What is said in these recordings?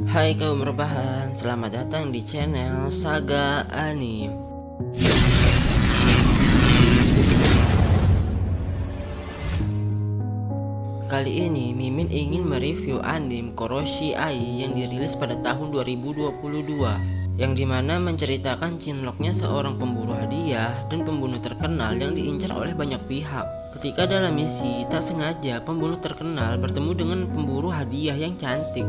Hai kaum rebahan, selamat datang di channel Saga Anime. Kali ini Mimin ingin mereview anime Koroshi Ai yang dirilis pada tahun 2022, yang dimana menceritakan cinloknya seorang pemburu hadiah dan pembunuh terkenal yang diincar oleh banyak pihak. Ketika dalam misi, tak sengaja pembunuh terkenal bertemu dengan pemburu hadiah yang cantik.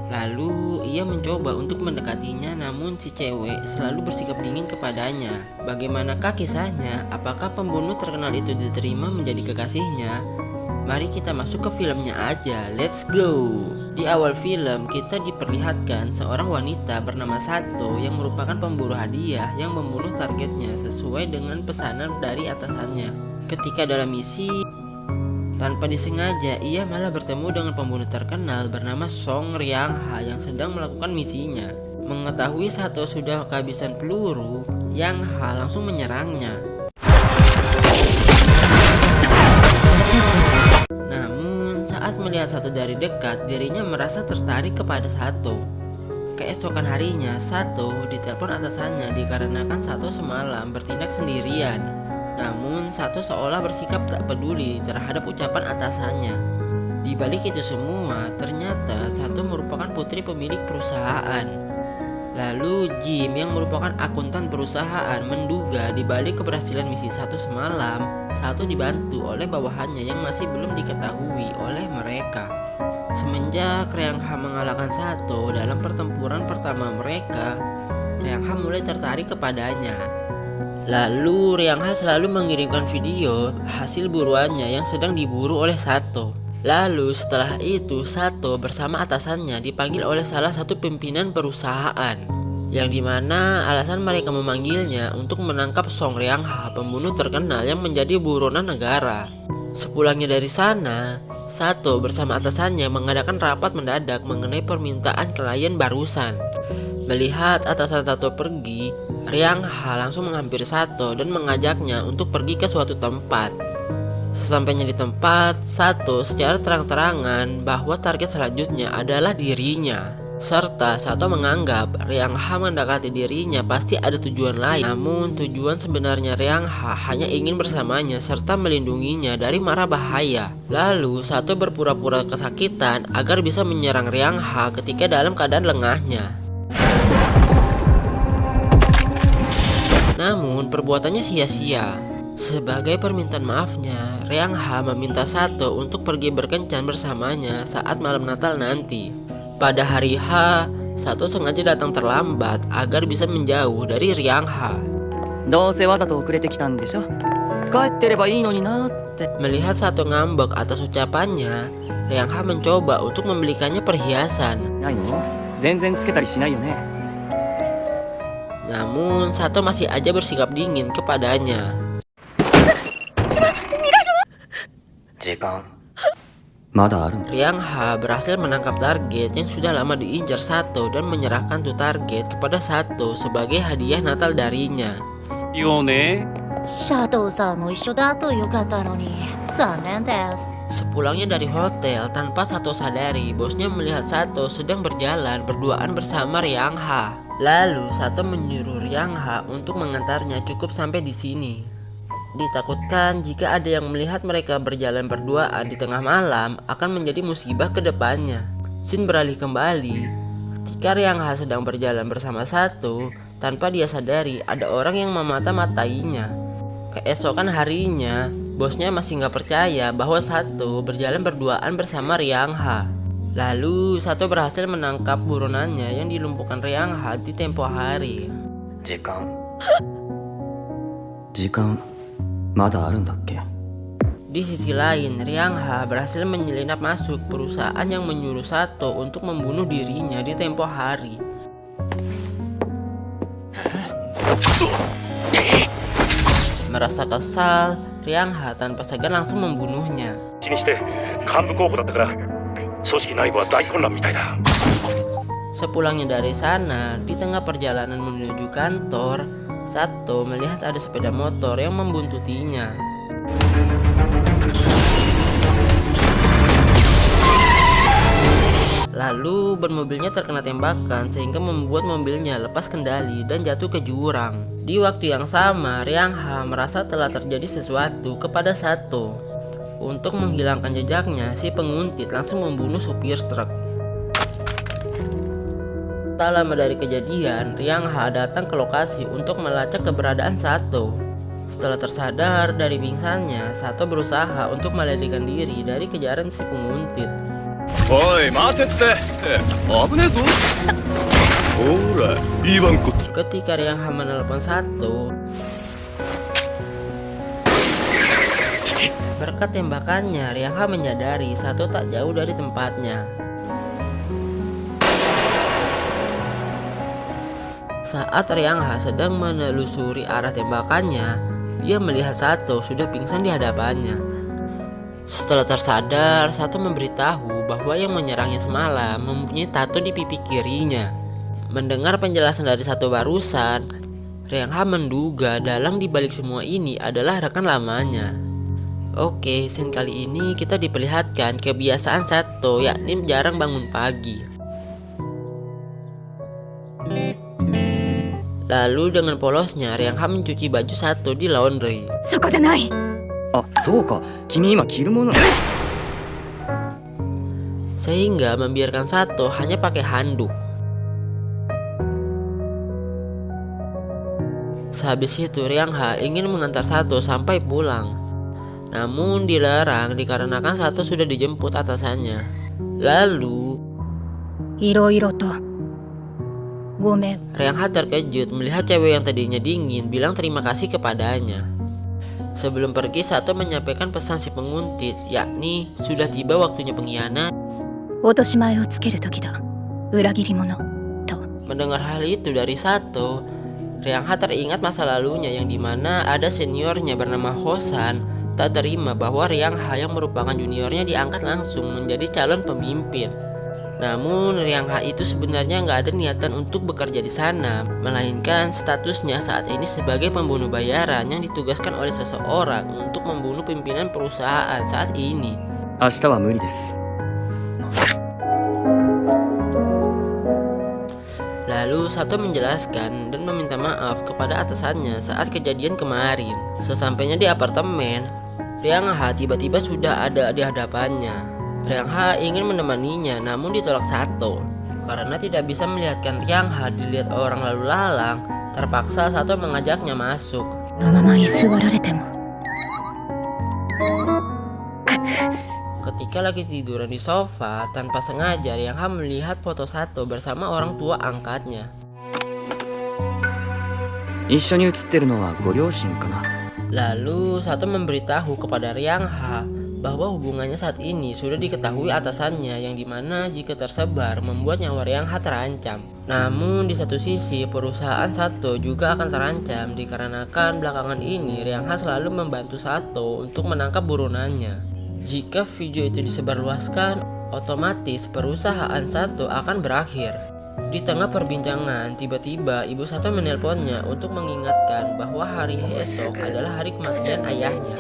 Lalu ia mencoba untuk mendekatinya, namun si cewek selalu bersikap dingin kepadanya. Bagaimanakah kisahnya? Apakah pembunuh terkenal itu diterima menjadi kekasihnya? Mari kita masuk ke filmnya aja, let's go! Di awal film kita diperlihatkan seorang wanita bernama Sato yang merupakan pemburu hadiah yang membunuh targetnya sesuai dengan pesanan dari atasannya. Ketika dalam misi, tanpa disengaja, ia malah bertemu dengan pembunuh terkenal bernama Song Ryangha yang sedang melakukan misinya. Mengetahui Sato sudah kehabisan peluru, Yang Ha langsung menyerangnya. Namun, saat melihat Sato dari dekat, dirinya merasa tertarik kepada Sato. Keesokan harinya, Sato ditelepon atasannya dikarenakan Sato semalam bertindak sendirian. Namun Sato seolah bersikap tak peduli terhadap ucapan atasannya. Di balik itu semua, ternyata Sato merupakan putri pemilik perusahaan. Lalu Jim yang merupakan akuntan perusahaan menduga di balik keberhasilan misi Sato semalam, Sato dibantu oleh bawahannya yang masih belum diketahui oleh mereka. Semenjak Ryangha mengalahkan Sato dalam pertempuran pertama mereka, Ryangha mulai tertarik kepadanya. Lalu Ryangha selalu mengirimkan video hasil buruannya yang sedang diburu oleh Sato. Lalu setelah itu Sato bersama atasannya dipanggil oleh salah satu pimpinan perusahaan, yang dimana alasan mereka memanggilnya untuk menangkap Song Ryangha, pembunuh terkenal yang menjadi buronan negara. Sepulangnya dari sana, Sato bersama atasannya mengadakan rapat mendadak mengenai permintaan klien barusan. Melihat atasan Sato pergi, Ryangha langsung menghampiri Sato dan mengajaknya untuk pergi ke suatu tempat. Sesampainya di tempat, Sato secara terang-terangan bahwa target selanjutnya adalah dirinya. Serta Sato menganggap Ryangha mendekati dirinya pasti ada tujuan lain. Namun tujuan sebenarnya Ryangha hanya ingin bersamanya serta melindunginya dari mara bahaya. Lalu Sato berpura-pura kesakitan agar bisa menyerang Ryangha ketika dalam keadaan lengahnya. Namun perbuatannya sia-sia. Sebagai permintaan maafnya, Ryangha meminta Sato untuk pergi berkencan bersamanya saat malam Natal nanti. Pada hari H, Sato sengaja datang terlambat agar bisa menjauh dari Ryangha. Melihat Sato ngambek atas ucapannya, Ryangha mencoba untuk membelikannya perhiasan. Namun Sato masih aja bersikap dingin kepadanya. Ryangha berhasil menangkap target yang sudah lama diincar Sato dan menyerahkan tuh target kepada Sato sebagai hadiah Natal darinya. Sepulangnya dari hotel, tanpa Sato sadari, bosnya melihat Sato sedang berjalan berduaan bersama Ryangha. Lalu Sato menyuruh Ryangha untuk mengantarnya cukup sampai di sini. Ditakutkan jika ada yang melihat mereka berjalan berduaan di tengah malam akan menjadi musibah ke depannya. Scene beralih kembali ketika Ryangha sedang berjalan bersama Sato, tanpa dia sadari ada orang yang memata-matainya. Keesokan harinya, bosnya masih nggak percaya bahwa Sato berjalan berduaan bersama Ryangha. Lalu Sato berhasil menangkap buronannya yang dilumpuhkan Ryangha di tempo hari. Di sisi lain, Ryangha berhasil menyelinap masuk perusahaan yang menyuruh Sato untuk membunuh dirinya di tempo hari. Merasa kesal, Ryangha tanpa segan langsung membunuhnya. Sepulangnya dari sana, di tengah perjalanan menuju kantor, Sato melihat ada sepeda motor yang membuntutinya. Lalu ban mobilnya terkena tembakan sehingga membuat mobilnya lepas kendali dan jatuh ke jurang. Di waktu yang sama, Riang Ha merasa telah terjadi sesuatu kepada Sato. Untuk menghilangkan jejaknya, si penguntit langsung membunuh supir truk. Tak lama dari kejadian, Riang Ha datang ke lokasi untuk melacak keberadaan Sato. Setelah tersadar dari pingsannya, Sato berusaha untuk melarikan diri dari kejaran si penguntit. Oi, mateって危ねえぞ。ほら、いいわんこ。Ketika Riang Ha menelpon Sato, berkat tembakannya, Riang Ha menyadari Sato tak jauh dari tempatnya. Saat Riang Ha sedang menelusuri arah tembakannya, dia melihat Sato sudah pingsan di hadapannya. Setelah tersadar, Sato memberitahu bahwa yang menyerangnya semalam mempunyai tato di pipi kirinya. Mendengar penjelasan dari Sato barusan, Riang Ha menduga dalang dibalik semua ini adalah rekan lamanya. Oke, scene kali ini kita diperlihatkan kebiasaan Sato, yakni jarang bangun pagi. Lalu dengan polosnya, Riang Ha mencuci baju Sato di laundry. そこじゃない。あ、そうか。君今着るもの。 Sehingga membiarkan Sato hanya pakai handuk. Sehabis itu Riang Ha ingin mengantar Sato sampai pulang. Namun dilarang dikarenakan Sato sudah dijemput atasannya. Lalu いろいろと。ごめん。 Riang Ha terkejut melihat cewek yang tadinya dingin bilang terima kasih kepadanya. Sebelum pergi, Sato menyampaikan pesan si penguntit, yakni sudah tiba waktunya pengkhianat. 落とし前をつける時だ。裏切り者。と。 Mendengar hal itu dari Sato, Riang Ha teringat masa lalunya yang dimana ada seniornya bernama Hosan tak terima bahwa Riang Ha yang merupakan juniornya diangkat langsung menjadi calon pemimpin. Namun Riang Ha itu sebenarnya nggak ada niatan untuk bekerja di sana, melainkan statusnya saat ini sebagai pembunuh bayaran yang ditugaskan oleh seseorang untuk membunuh pimpinan perusahaan saat ini. 明日は無理です。 Lalu Sato menjelaskan dan meminta maaf kepada atasannya saat kejadian kemarin. Sesampainya di apartemen, Riang Ha tiba-tiba sudah ada di hadapannya. Riang Ha ingin menemaninya namun ditolak Sato. Karena tidak bisa melihatkan Riang Ha dilihat orang lalu lalang, terpaksa Sato mengajaknya masuk. このまま居座られても。 Ketika lagi tiduran di sofa, tanpa sengaja Riang Ha melihat foto Sato bersama orang tua angkatnya. 一緒に写ってるのはご両親かな。 Lalu Sato memberitahu kepada Riang Ha bahwa hubungannya saat ini sudah diketahui atasannya, yang dimana jika tersebar membuat nyawa Riang Ha terancam. Namun di satu sisi perusahaan Sato juga akan terancam dikarenakan belakangan ini Riang Ha selalu membantu Sato untuk menangkap burunannya. Jika video itu disebarluaskan, otomatis perusahaan Sato akan berakhir. Di tengah perbincangan, tiba-tiba ibu Sato menelponnya untuk mengingatkan bahwa hari esok adalah hari kematian ayahnya.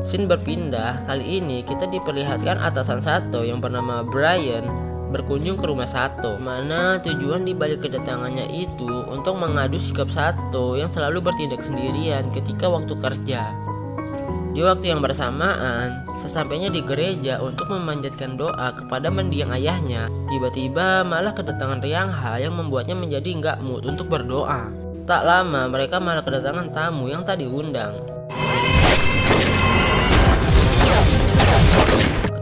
Scene berpindah, kali ini kita diperlihatkan atasan Sato yang bernama Brian berkunjung ke rumah Sato, mana tujuan dibalik kedatangannya itu untuk mengadu sikap Sato yang selalu bertindak sendirian ketika waktu kerja. Di waktu yang bersamaan, sesampainya di gereja untuk memanjatkan doa kepada mendiang ayahnya, tiba-tiba malah kedatangan Riang Ha yang membuatnya menjadi nggak mood untuk berdoa. Tak lama mereka malah kedatangan tamu yang tak diundang.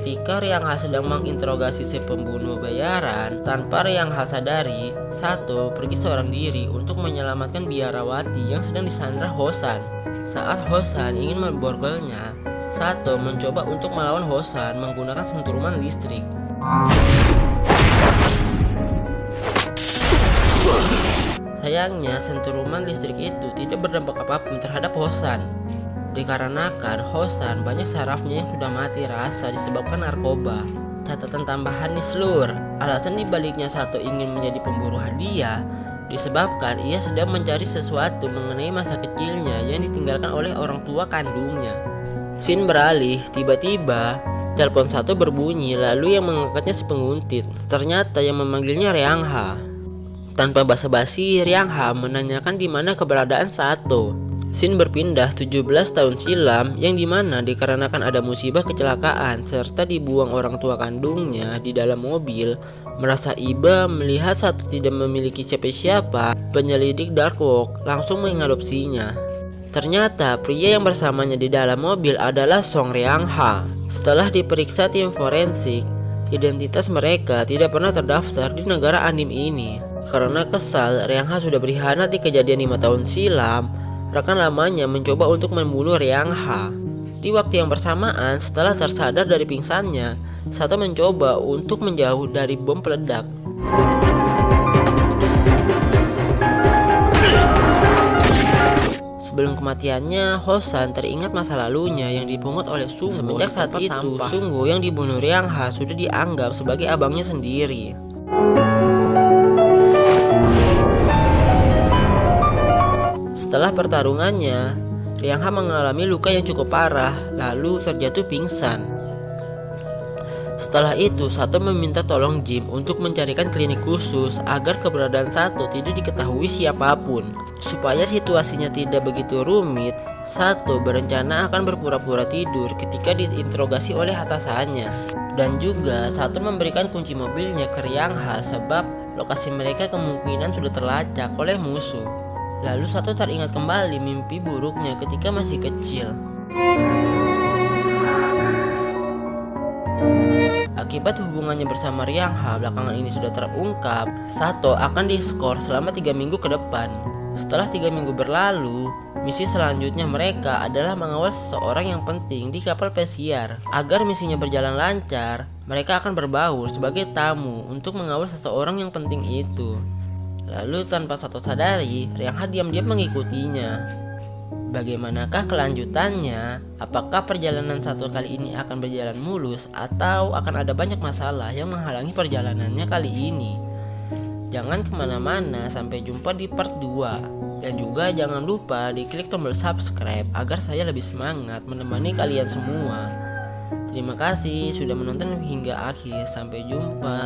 Ketika Riang Ha sedang menginterogasi si pembunuh bayaran, tanpa Riang Ha sadari, Sato pergi seorang diri untuk menyelamatkan biarawati yang sedang disandra Hosan. Saat Hosan ingin memborgolnya, Sato mencoba untuk melawan Hosan menggunakan senturuman listrik. Sayangnya senturuman listrik itu tidak berdampak apapun terhadap Hosan, dikarenakan Hosan banyak sarafnya yang sudah mati rasa disebabkan narkoba. Catatan tambahan nih Slur, alasan dibaliknya Sato ingin menjadi pemburu hadiah disebabkan ia sedang mencari sesuatu mengenai masa kecilnya yang ditinggalkan oleh orang tua kandungnya. Scene beralih, tiba-tiba telepon Sato berbunyi, lalu yang mengangkatnya si penguntit. Ternyata yang memanggilnya Ryangha. Tanpa basa-basi, Ryangha menanyakan di mana keberadaan Sato. Scene berpindah 17 tahun silam, yang dimana dikarenakan ada musibah kecelakaan serta dibuang orang tua kandungnya di dalam mobil. Merasa iba melihat Sato tidak memiliki siapa-siapa, penyelidik Darkwalk langsung mengadopsinya. Ternyata pria yang bersamanya di dalam mobil adalah Song Ryangha. Setelah diperiksa tim forensik, identitas mereka tidak pernah terdaftar di negara anime ini. Karena kesal, Ryangha sudah berkhianat di kejadian 5 tahun silam. Rekan lamanya mencoba untuk membunuh Ryangha. Di waktu yang bersamaan, setelah tersadar dari pingsannya, Sato mencoba untuk menjauh dari bom peledak. Sebelum kematiannya, Hosan teringat masa lalunya yang dipungut oleh Sunggo. Semenjak saat itu, Sunggo yang dibunuh Ryangha sudah dianggap sebagai abangnya sendiri. Setelah pertarungannya, Ryangha mengalami luka yang cukup parah, lalu terjatuh pingsan. Setelah itu, Sato meminta tolong Jim untuk mencarikan klinik khusus agar keberadaan Sato tidak diketahui siapapun. Supaya situasinya tidak begitu rumit, Sato berencana akan berpura-pura tidur ketika diinterogasi oleh atasannya. Dan juga Sato memberikan kunci mobilnya ke Ryangha sebab lokasi mereka kemungkinan sudah terlacak oleh musuh. Lalu Sato teringat kembali mimpi buruknya ketika masih kecil. Akibat hubungannya bersama Ryangha belakangan ini sudah terungkap, Sato akan diskor selama 3 minggu ke depan. Setelah 3 minggu berlalu, misi selanjutnya mereka adalah mengawal seseorang yang penting di kapal pesiar. Agar misinya berjalan lancar, mereka akan berbaur sebagai tamu untuk mengawal seseorang yang penting itu. Lalu tanpa Sato sadari, Ryangha diam-diam mengikutinya. Bagaimanakah kelanjutannya? Apakah perjalanan Sato kali ini akan berjalan mulus atau akan ada banyak masalah yang menghalangi perjalanannya kali ini? Jangan kemana-mana, sampai jumpa di part 2. Dan juga jangan lupa diklik tombol subscribe agar saya lebih semangat menemani kalian semua. Terima kasih sudah menonton hingga akhir, sampai jumpa.